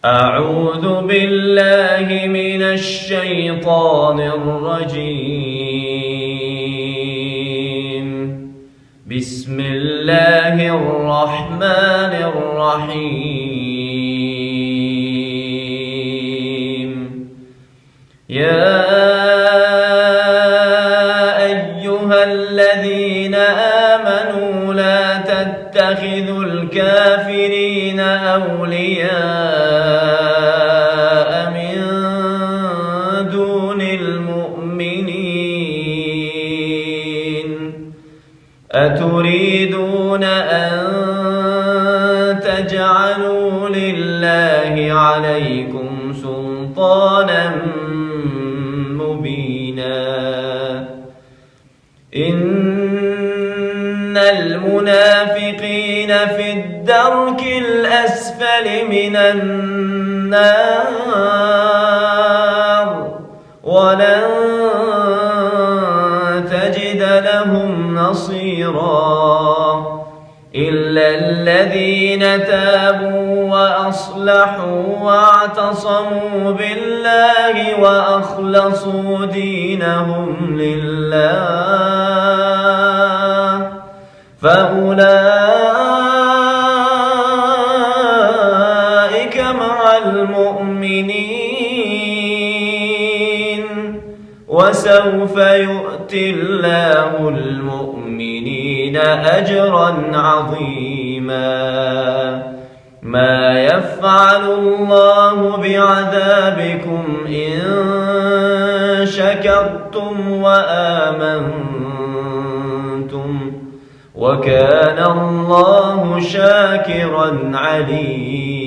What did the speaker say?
أعوذ بالله من الشيطان الرجيم. بسم الله الرحمن الرحيم. يا أيها الذين آمنوا لا تتخذوا الكافرين أولياء من دون المؤمنين. أتريدون أن تجعلوا لله عليكم سلطانا مبينا؟ إن المنافقين في الدرك الأسفل من النار ولن تجد لهم نصيرا إلا الذين تابوا وأصلحوا واعتصموا بالله وأخلصوا دينهم لله فأولئك مع المؤمنين وسوف يؤتي الله المؤمنين أجرا عظيما. ما يفعل الله بعذابكم إن شكرتم وآمنتم وكان الله شاكرا عليما.